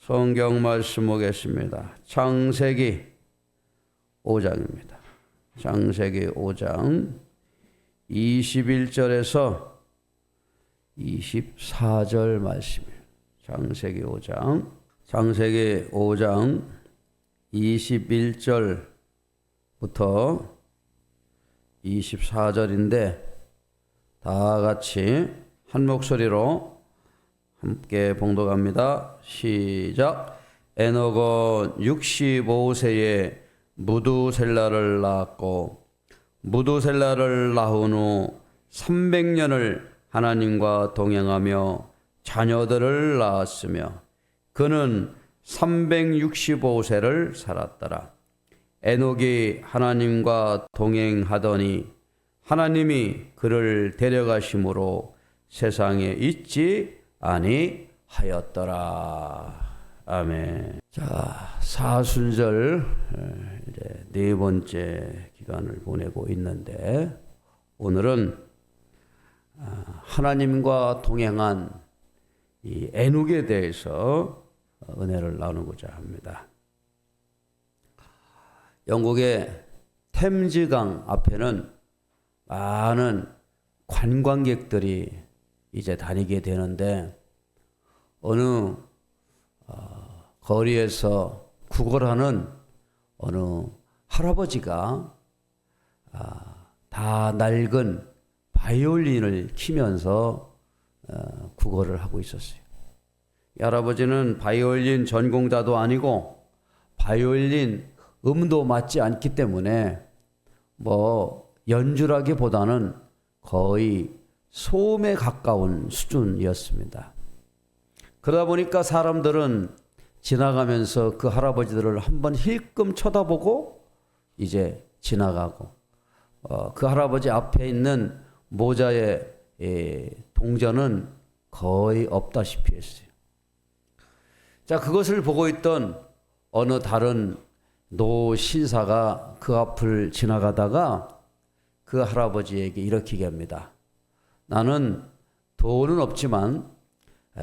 성경 말씀 보겠습니다. 창세기 5장입니다. 창세기 5장 21절에서 24절 말씀입니다. 창세기 5장 21절부터 24절인데 다 같이 한 목소리로 함께 봉독합니다. 시작. 에녹은 65세에 무두셀라를 낳았고 무두셀라를 낳은 후 300년을 하나님과 동행하며 자녀들을 낳았으며 그는 365세를 살았더라. 에녹이 하나님과 동행하더니 하나님이 그를 데려가심으로 세상에 있지 아니하였더라. 아멘. 자, 사순절 이제 네 번째 기간을 보내고 있는데 오늘은 하나님과 동행한 이 에녹에 대해서 은혜를 나누고자 합니다. 영국의 템즈강 앞에는 많은 관광객들이 이제 다니게 되는데 어느 거리에서 구걸하는 어느 할아버지가 다 낡은 바이올린을 키면서 구걸을 하고 있었어요. 이 할아버지는 바이올린 전공자도 아니고 바이올린 음도 맞지 않기 때문에 뭐 연주라기보다는 거의 소음에 가까운 수준이었습니다. 그러다 보니까 사람들은 지나가면서 그 할아버지들을 한번 힐끔 쳐다보고 이제 지나가고 그 할아버지 앞에 있는 모자의 동전은 거의 없다시피 했어요. 자, 그것을 보고 있던 어느 다른 노 신사가 그 앞을 지나가다가 그 할아버지에게 이렇게 얘기합니다. 나는 돈은 없지만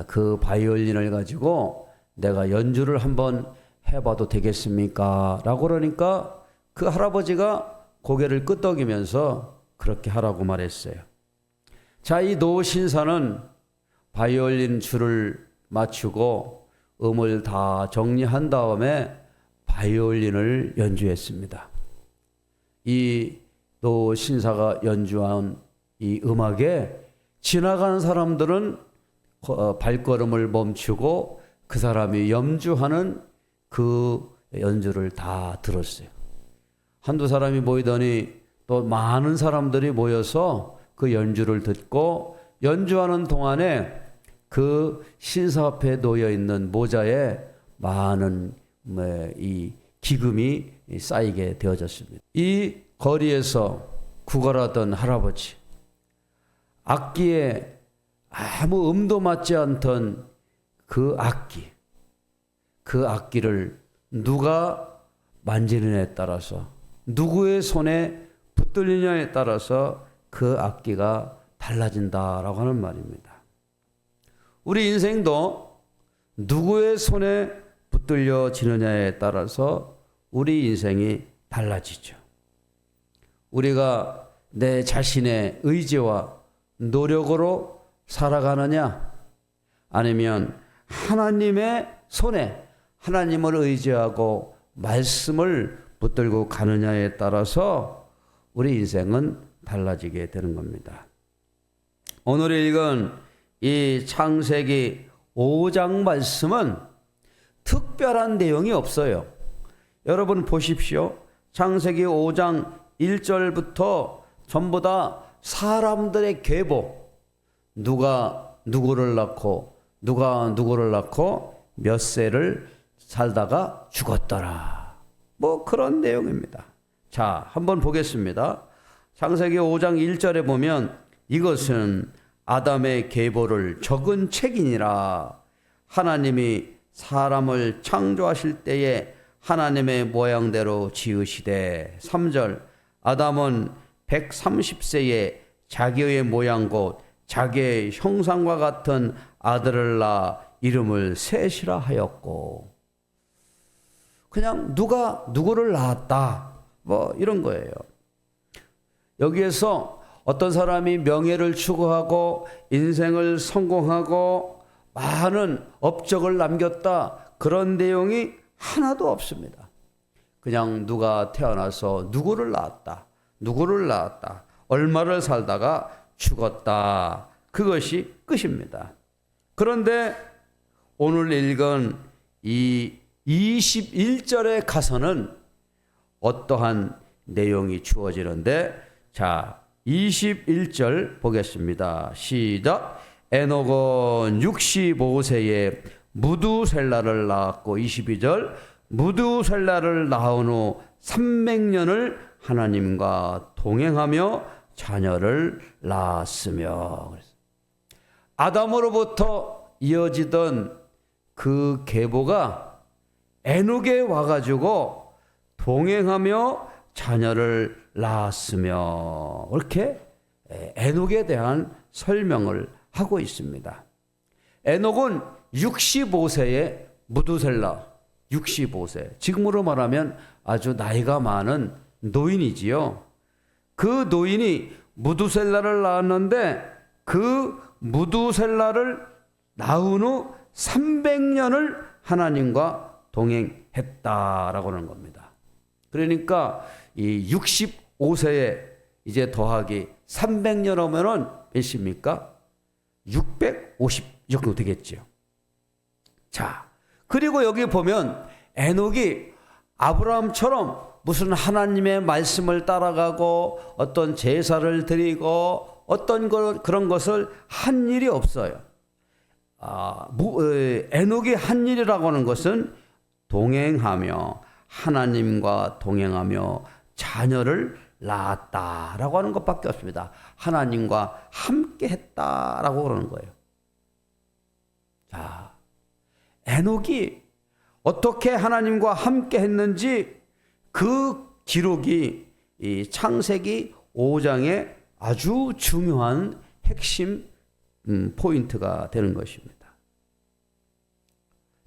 그 바이올린을 가지고 내가 연주를 한번 해봐도 되겠습니까? 라고 그러니까 그 할아버지가 고개를 끄덕이면서 그렇게 하라고 말했어요. 자, 이 노 신사는 바이올린 줄을 맞추고 음을 다 정리한 다음에 바이올린을 연주했습니다. 이 노 신사가 연주한 이 음악에 지나가는 사람들은 발걸음을 멈추고 그 사람이 연주하는 그 연주를 다 들었어요. 한두 사람이 모이더니 또 많은 사람들이 모여서 그 연주를 듣고 연주하는 동안에 그 신사 앞에 놓여 있는 모자에 많은 이 기금이 쌓이게 되어졌습니다. 이 거리에서 구걸하던 할아버지, 악기에 아무 음도 맞지 않던 그 악기를 누가 만지느냐에 따라서 누구의 손에 붙들리냐에 따라서 그 악기가 달라진다라고 하는 말입니다. 우리 인생도 누구의 손에 붙들려지느냐에 따라서 우리 인생이 달라지죠. 우리가 내 자신의 의지와 노력으로 살아가느냐 아니면 하나님의 손에 하나님을 의지하고 말씀을 붙들고 가느냐에 따라서 우리 인생은 달라지게 되는 겁니다. 오늘 읽은 이 창세기 5장 말씀은 특별한 내용이 없어요. 여러분 보십시오. 창세기 5장 1절부터 전부 다 사람들의 계보, 누가 누구를 낳고 누가 누구를 낳고 몇 세를 살다가 죽었더라. 뭐 그런 내용입니다. 자, 한번 보겠습니다. 창세기 5장 1절에 보면 이것은 아담의 계보를 적은 책이니라. 하나님이 사람을 창조하실 때에 하나님의 모양대로 지으시되. 3절 아담은 130세에 자기의 모양 곧 자기의 형상과 같은 아들을 낳아 이름을 셋이라 하였고, 그냥 누가 누구를 낳았다 뭐 이런 거예요. 여기에서 어떤 사람이 명예를 추구하고 인생을 성공하고 많은 업적을 남겼다 그런 내용이 하나도 없습니다. 그냥 누가 태어나서 누구를 낳았다, 누구를 낳았다, 얼마를 살다가 죽었다, 그것이 끝입니다. 그런데 오늘 읽은 이 21절에 가서는 어떠한 내용이 주어지는데, 자 21절 보겠습니다. 시작. 에녹은 65세에 무두셀라를 낳았고, 22절 무두셀라를 낳은 후 300년을 하나님과 동행하며 자녀를 낳았으며. 아담으로부터 이어지던 그 계보가 에녹에 와가지고 동행하며 자녀를 낳았으며, 이렇게 에녹에 대한 설명을 하고 있습니다. 에녹은 65세에 무두셀라, 65세, 지금으로 말하면 아주 나이가 많은 노인이지요. 그 노인이 무두셀라를 낳았는데 그 무두셀라를 낳은 후 300년을 하나님과 동행했다라고 하는 겁니다. 그러니까 이 65세에 이제 더하기 300년 하면은 몇입니까? 650 정도 되겠죠. 자, 그리고 여기 보면 에녹이 아브라함처럼 무슨 하나님의 말씀을 따라가고 어떤 제사를 드리고 어떤 그런 것을 한 일이 없어요. 에녹이 한 일이라고 하는 것은 동행하며 하나님과 동행하며 자녀를 낳았다라고 하는 것밖에 없습니다. 하나님과 함께 했다라고 그러는 거예요. 자, 에녹이 어떻게 하나님과 함께 했는지 그 기록이 이 창세기 5장의 아주 중요한 핵심 포인트가 되는 것입니다.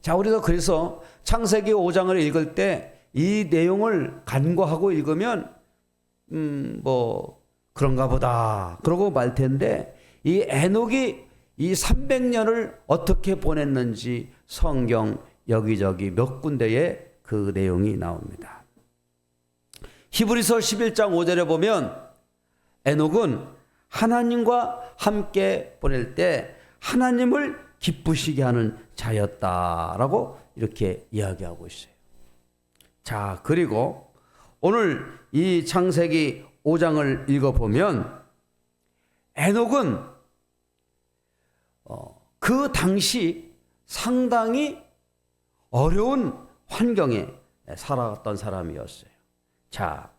자, 우리가 그래서 창세기 5장을 읽을 때 이 내용을 간과하고 읽으면 뭐 그런가 보다 그러고 말 텐데, 이 에녹이 이 300년을 어떻게 보냈는지 성경 여기저기 몇 군데에 그 내용이 나옵니다. 히브리서 11장 5절에 보면 에녹은 하나님과 함께 보낼 때 하나님을 기쁘시게 하는 자였다라고 이렇게 이야기하고 있어요. 자, 그리고 오늘 이 창세기 5장을 읽어보면 에녹은 그 당시 상당히 어려운 환경에 살아갔던 사람이었어요. 자,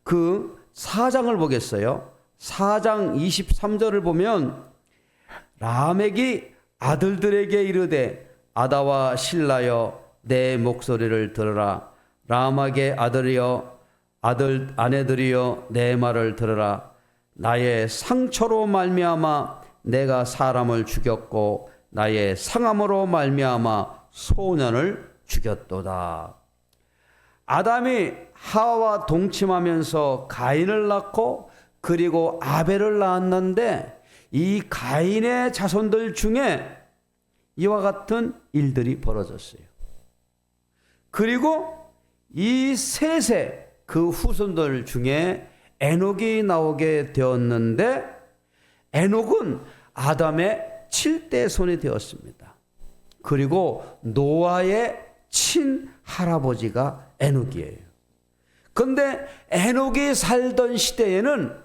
그 4장을 보겠어요. 4장 23절을 보면 라멕이 아들들에게 이르되 아다와 실라여 내 목소리를 들으라. 라멕의 아내들이여 내 말을 들으라. 나의 상처로 말미암아 내가 사람을 죽였고 나의 상함으로 말미암아 소년을 죽였도다. 아담이 하와와 동침하면서 가인을 낳고 그리고 아벨을 낳았는데 이 가인의 자손들 중에 이와 같은 일들이 벌어졌어요. 그리고 이 셋의 그 후손들 중에 에녹이 나오게 되었는데 에녹은 아담의 7대 손이 되었습니다. 그리고 노아의 친할아버지가 에녹이에요. 그런데 에녹이 살던 시대에는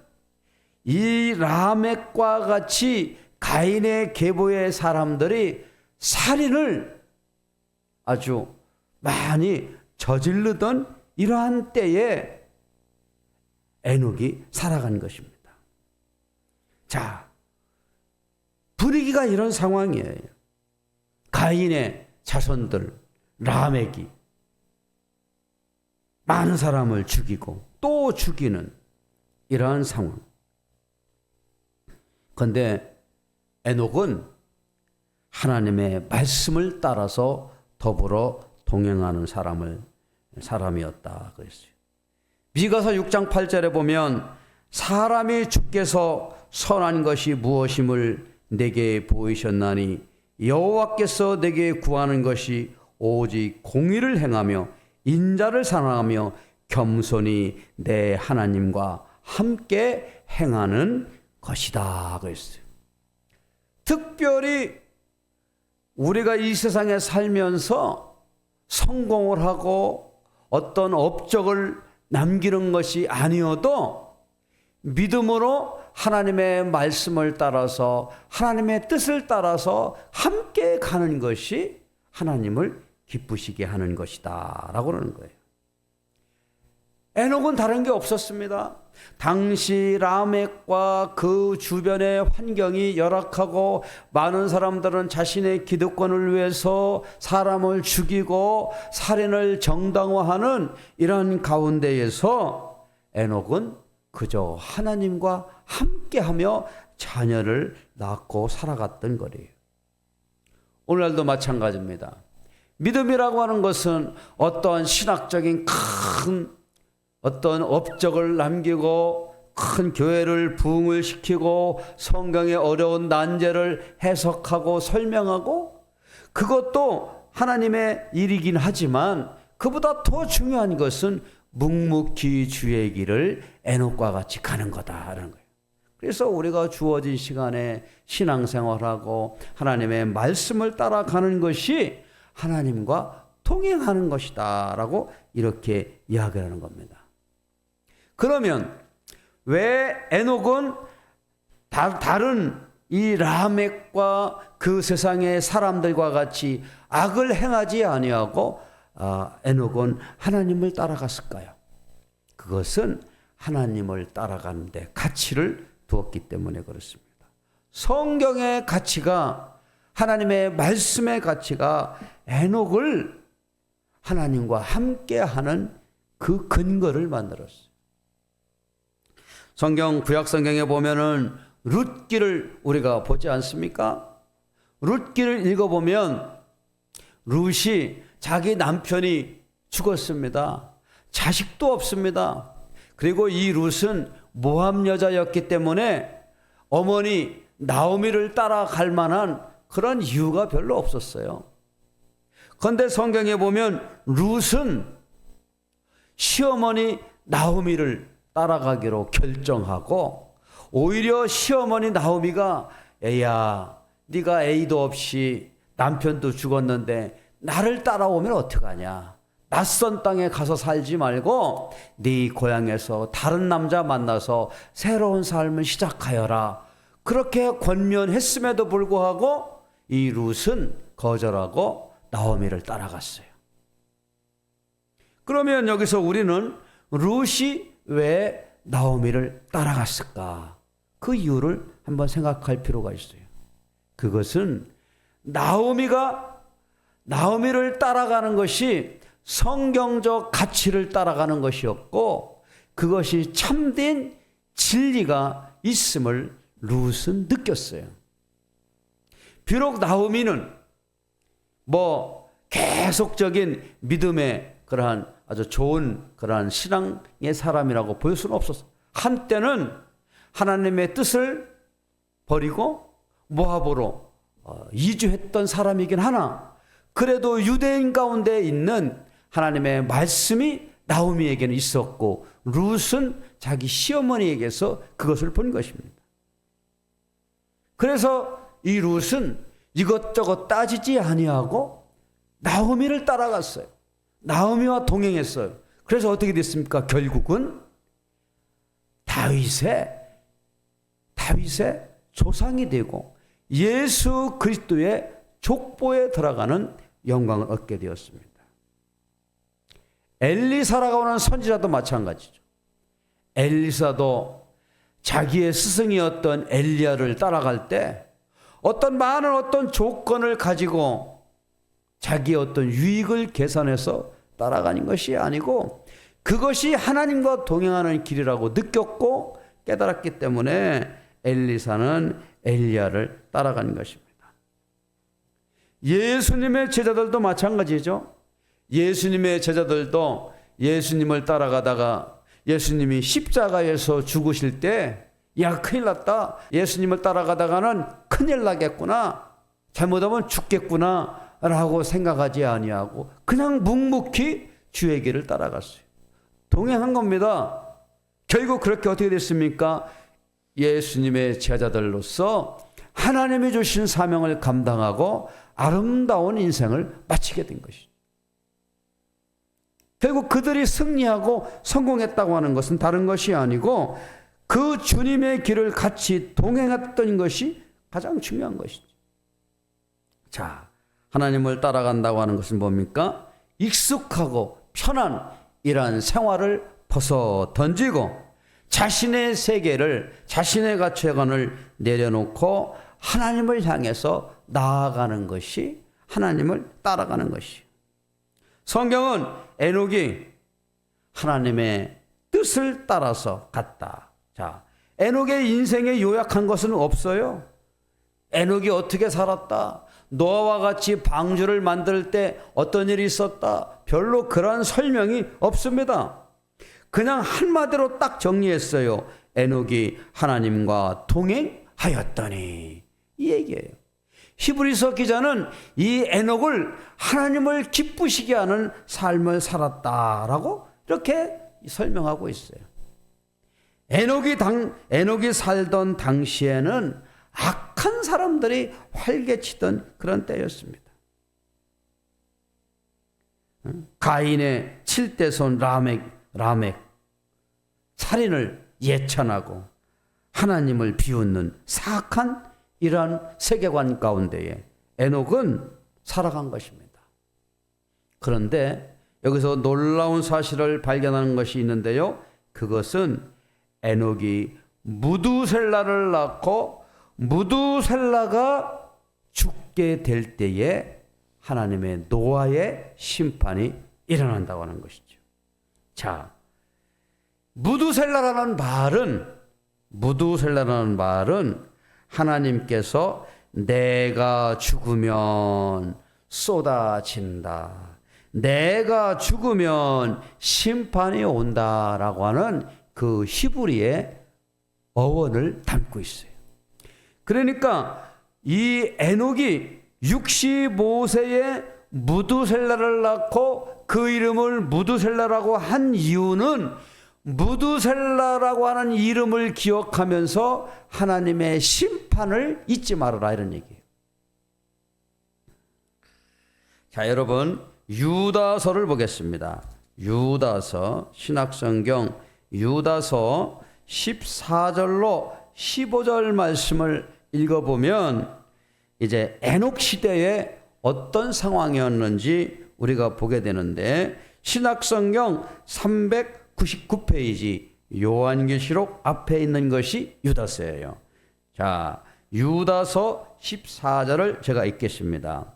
이 라멕과 같이 가인의 계보의 사람들이 살인을 아주 많이 저지르던 이러한 때에 에녹이 살아간 것입니다. 자, 분위기가 이런 상황이에요. 가인의 자손들 라멕이 많은 사람을 죽이고 또 죽이는 이러한 상황. 그런데 에녹은 하나님의 말씀을 따라서 더불어 동행하는 사람이었다 그랬어요. 미가서 6장 8절에 보면 사람이 주께서 선한 것이 무엇임을 내게 보이셨나니 여호와께서 내게 구하는 것이 오직 공의를 행하며 인자를 사랑하며 겸손히 내 하나님과 함께 행하는 것이다 그랬어요. 특별히 우리가 이 세상에 살면서 성공을 하고 어떤 업적을 남기는 것이 아니어도 믿음으로 하나님의 말씀을 따라서 하나님의 뜻을 따라서 함께 가는 것이 하나님을 기쁘시게 하는 것이다 라고 그러는 거예요. 에녹은 다른 게 없었습니다. 당시 라멕과 그 주변의 환경이 열악하고 많은 사람들은 자신의 기득권을 위해서 사람을 죽이고 살인을 정당화하는 이런 가운데에서 에녹은 그저 하나님과 함께하며 자녀를 낳고 살아갔던 거예요. 오늘날도 마찬가지입니다. 믿음이라고 하는 것은 어떠한 신학적인 큰 어떤 업적을 남기고 큰 교회를 부흥을 시키고 성경의 어려운 난제를 해석하고 설명하고 그것도 하나님의 일이긴 하지만 그보다 더 중요한 것은 묵묵히 주의 길을 에녹과 같이 가는 거다라는 거예요. 그래서 우리가 주어진 시간에 신앙생활하고 하나님의 말씀을 따라가는 것이 하나님과 동행하는 것이다 라고 이렇게 이야기하는 겁니다. 그러면 왜 에녹은 다른 이 라멕과 그 세상의 사람들과 같이 악을 행하지 아니하고 에녹은 하나님을 따라갔을까요? 그것은 하나님을 따라가는데 가치를 두었기 때문에 그렇습니다. 성경의 가치가 하나님의 말씀의 가치가 에녹을 하나님과 함께하는 그 근거를 만들었어요. 성경 구약성경에 보면은 룻기를 우리가 보지 않습니까? 룻기를 읽어보면 룻이 자기 남편이 죽었습니다. 자식도 없습니다. 그리고 이 룻은 모압 여자였기 때문에 어머니 나오미를 따라갈 만한 그런 이유가 별로 없었어요. 그런데 성경에 보면 룻은 시어머니 나오미를 따라가기로 결정하고 오히려 시어머니 나오미가 애야 네가 애도 없이 남편도 죽었는데 나를 따라오면 어떡하냐. 낯선 땅에 가서 살지 말고 네 고향에서 다른 남자 만나서 새로운 삶을 시작하여라. 그렇게 권면했음에도 불구하고 이 룻은 거절하고 나오미를 따라갔어요. 그러면 여기서 우리는 룻이 왜 나오미를 따라갔을까? 그 이유를 한번 생각할 필요가 있어요. 그것은 나오미를 따라가는 것이 성경적 가치를 따라가는 것이었고 그것이 참된 진리가 있음을 룻은 느꼈어요. 비록 나오미는 계속적인 믿음의 그러한 아주 좋은 그러한 신앙의 사람이라고 볼 수는 없었어요. 한때는 하나님의 뜻을 버리고 모압으로 이주했던 사람이긴 하나 그래도 유대인 가운데 있는 하나님의 말씀이 나오미에게는 있었고 룻은 자기 시어머니에게서 그것을 본 것입니다. 그래서 이 룻은 이것저것 따지지 아니하고 나오미를 따라갔어요. 나오미와 동행했어요. 그래서 어떻게 됐습니까? 결국은 다윗의 조상이 되고 예수 그리스도의 족보에 들어가는 영광을 얻게 되었습니다. 엘리사라고 하는 선지자도 마찬가지죠. 엘리사도 자기의 스승이었던 엘리야를 따라갈 때 많은 어떤 조건을 가지고 자기의 어떤 유익을 계산해서 따라가는 것이 아니고 그것이 하나님과 동행하는 길이라고 느꼈고 깨달았기 때문에 엘리사는 엘리야를 따라가는 것입니다. 예수님의 제자들도 마찬가지죠. 예수님의 제자들도 예수님을 따라가다가 예수님이 십자가에서 죽으실 때, 야, 큰일 났다. 예수님을 따라가다가는 큰일 나겠구나. 잘못하면 죽겠구나. 라고 생각하지 아니하고 그냥 묵묵히 주의 길을 따라갔어요. 동행한 겁니다. 결국 그렇게 어떻게 됐습니까? 예수님의 제자들로서 하나님이 주신 사명을 감당하고 아름다운 인생을 마치게 된 것이죠. 결국 그들이 승리하고 성공했다고 하는 것은 다른 것이 아니고 그 주님의 길을 같이 동행했던 것이 가장 중요한 것이죠. 자, 하나님을 따라간다고 하는 것은 뭡니까? 익숙하고 편한 이러한 생활을 벗어 던지고 자신의 세계를, 자신의 가치관을 내려놓고 하나님을 향해서 나아가는 것이, 하나님을 따라가는 것이에요. 성경은 에녹이 하나님의 뜻을 따라서 갔다. 자, 에녹의 인생에 요약한 것은 없어요. 에녹이 어떻게 살았다, 노아와 같이 방주를 만들 때 어떤 일이 있었다, 별로 그런 설명이 없습니다. 그냥 한마디로 딱 정리했어요. 에녹이 하나님과 동행하였더니, 이 얘기예요. 히브리서 기자는 이 에녹을 하나님을 기쁘시게 하는 삶을 살았다라고 이렇게 설명하고 있어요. 에녹이 살던 당시에는 악한 사람들이 활개치던 그런 때였습니다. 가인의 7대 손 라멕 살인을 예찬하고 하나님을 비웃는 사악한 이러한 세계관 가운데에 에녹은 살아간 것입니다. 그런데 여기서 놀라운 사실을 발견하는 것이 있는데요. 그것은 에녹이 무두셀라를 낳고 무두셀라가 죽게 될 때에 하나님의 노아의 심판이 일어난다고 하는 것이죠. 자, 무두셀라라는 말은 하나님께서 내가 죽으면 쏟아진다, 내가 죽으면 심판이 온다라고 하는 그 히브리의 어원을 담고 있어요. 그러니까 이 에녹이 65세에 무두셀라를 낳고 그 이름을 무두셀라라고 한 이유는 무두셀라라고 하는 이름을 기억하면서 하나님의 심판을 잊지 말아라, 이런 얘기예요. 자, 여러분, 유다서를 보겠습니다. 유다서, 신약성경 유다서 14절로 15절 말씀을 읽어보면 이제 에녹 시대에 어떤 상황이었는지 우리가 보게 되는데, 신약성경 399페이지 요한계시록 앞에 있는 것이 유다서예요. 자, 유다서 14절을 제가 읽겠습니다.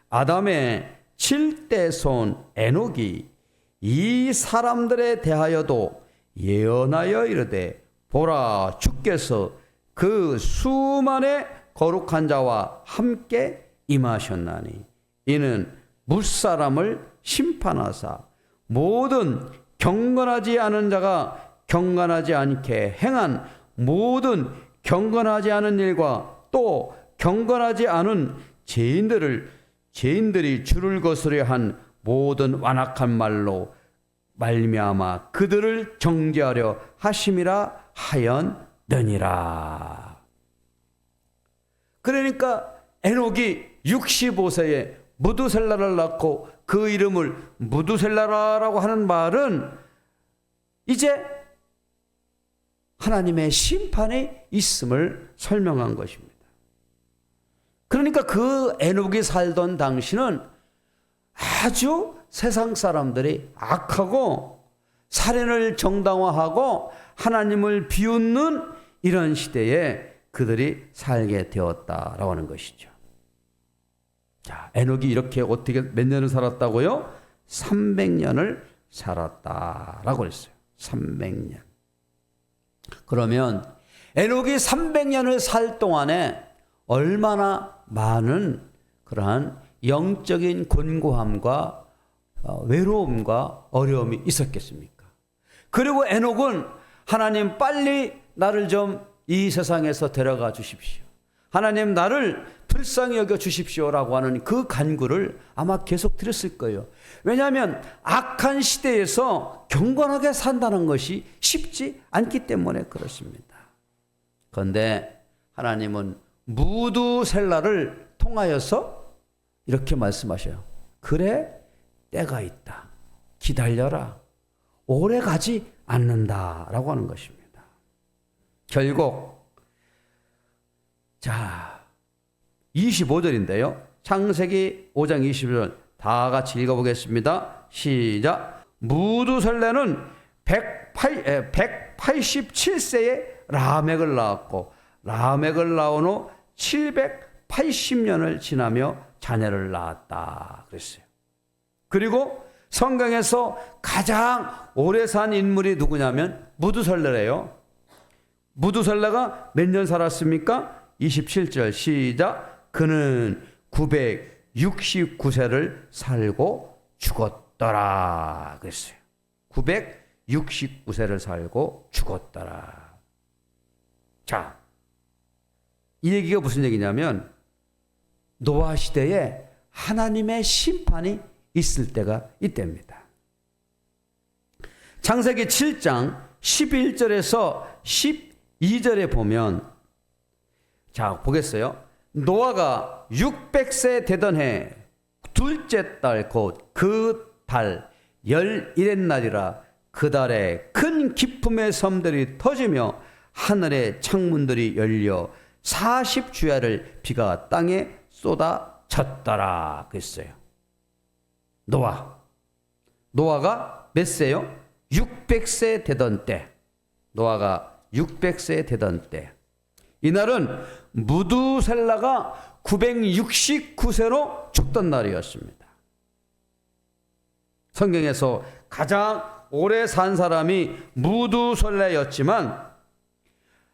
아담의 7대 손 에녹이 이 사람들에 대하여도 예언하여 이르되, 보라, 주께서 그 수만의 거룩한 자와 함께 임하셨나니 이는 무사람을 심판하사 모든 경건하지 않은 자가 경건하지 않게 행한 모든 경건하지 않은 일과 또 경건하지 않은 죄인들이 주를 거스려 한 모든 완악한 말로 말미암아 그들을 정죄하려 하심이라 하였느니라. 그러니까 에녹이 65세에 무두셀라를 낳고 그 이름을 무두셀라라고 하는 말은 이제 하나님의 심판이 있음을 설명한 것입니다. 그러니까 그 에녹이 살던 당시는 아주 세상 사람들이 악하고 살인을 정당화하고 하나님을 비웃는 이런 시대에 그들이 살게 되었다라고 하는 것이죠. 자, 에녹이 이렇게 어떻게 몇 년을 살았다고요? 300년을 살았다라고 했어요. 300년. 그러면 에녹이 300년을 살 동안에 얼마나 많은 그러한 영적인 곤고함과 외로움과 어려움이 있었겠습니까? 그리고 에녹은 하나님 빨리 나를 좀 이 세상에서 데려가 주십시오. 하나님 나를 불쌍히 여겨 주십시오라고 하는 그 간구를 아마 계속 드렸을 거예요. 왜냐하면 악한 시대에서 경건하게 산다는 것이 쉽지 않기 때문에 그렇습니다. 그런데 하나님은 무두셀라를 통하여서 이렇게 말씀하셔요. 그래, 때가 있다. 기다려라. 오래 가지 않는다라고 하는 것입니다. 결국 25절인데요. 창세기 5장 25절 다 같이 읽어보겠습니다. 시작. 무두셀레는 187세에 라멕을 낳았고 라멕을 낳은 후 780년을 지나며 자녀를 낳았다 그랬어요. 그리고 성경에서 가장 오래 산 인물이 누구냐면 무두셀레래요. 무두셀레가 몇 년 살았습니까? 27절 시작. 그는 969세를 살고 죽었더라 그랬어요. 969세를 살고 죽었더라. 자, 이 얘기가 무슨 얘기냐면 노아 시대에 하나님의 심판이 있을 때가 이때입니다. 창세기 7장 11절에서 12절에 보면 자, 보겠어요. 노아가 600세 되던 해 둘째 달 곧 그 달 11의 날이라 그 달에 큰 기품의 섬들이 터지며 하늘의 창문들이 열려 40주야를 비가 땅에 쏟아졌더라 그랬어요. 노아가 몇 세요? 600세 되던 때. 노아가 600세 되던 때. 이날은 무두셀라가 969세로 죽던 날이었습니다. 성경에서 가장 오래 산 사람이 무두셀라였지만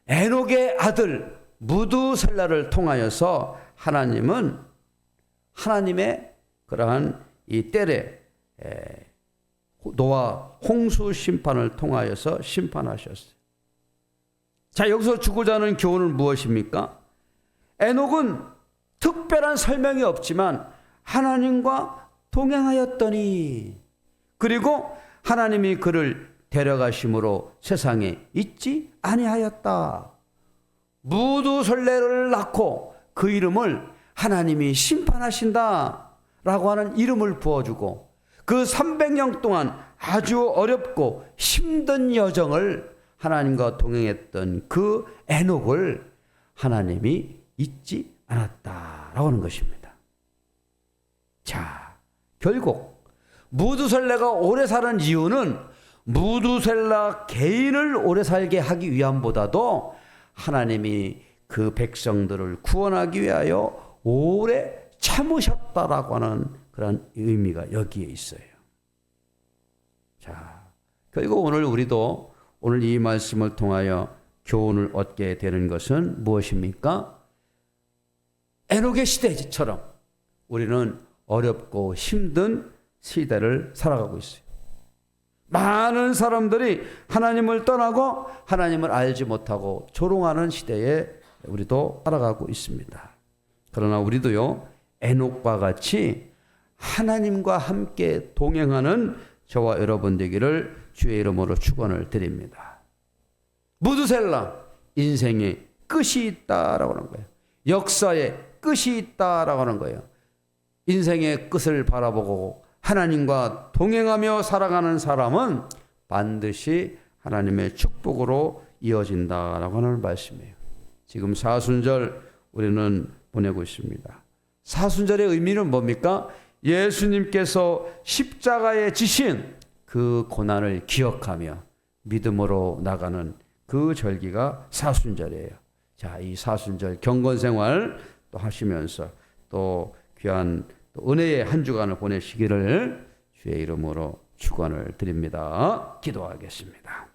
에녹의 아들 무두셀라를 통하여서 하나님은 하나님의 그러한 이 때에 노아 홍수 심판을 통하여서 심판하셨어요. 자, 여기서 주고자 하는 교훈은 무엇입니까? 에녹은 특별한 설명이 없지만 하나님과 동행하였더니 그리고 하나님이 그를 데려가심으로 세상에 있지 아니하였다. 무두셀레를 낳고 그 이름을 하나님이 심판하신다 라고 하는 이름을 부어주고 그 300년 동안 아주 어렵고 힘든 여정을 하나님과 동행했던 그 에녹을 하나님이 잊지 않았다라고 하는 것입니다. 자, 결국 무두셀라가 오래 사는 이유는 무두셀라 개인을 오래 살게 하기 위함보다도 하나님이 그 백성들을 구원하기 위하여 오래 참으셨다라고 하는 그런 의미가 여기에 있어요. 자, 결국 우리도 오늘 이 말씀을 통하여 교훈을 얻게 되는 것은 무엇입니까? 에녹의 시대처럼 우리는 어렵고 힘든 시대를 살아가고 있어요. 많은 사람들이 하나님을 떠나고 하나님을 알지 못하고 조롱하는 시대에 우리도 살아가고 있습니다. 그러나 우리도요, 에녹과 같이 하나님과 함께 동행하는 저와 여러분 되기를 주의 이름으로 축원을 드립니다. 무두셀라, 인생에 끝이 있다라고 하는 거예요. 역사에 끝이 있다라고 하는 거예요. 인생의 끝을 바라보고 하나님과 동행하며 살아가는 사람은 반드시 하나님의 축복으로 이어진다라고 하는 말씀이에요. 지금 사순절 우리는 보내고 있습니다. 사순절의 의미는 뭡니까? 예수님께서 십자가에 지신 그 고난을 기억하며 믿음으로 나가는 그 절기가 사순절이에요. 자, 이 사순절 경건생활 또 하시면서 또 귀한 또 은혜의 한 주간을 보내시기를 주의 이름으로 축원을 드립니다. 기도하겠습니다.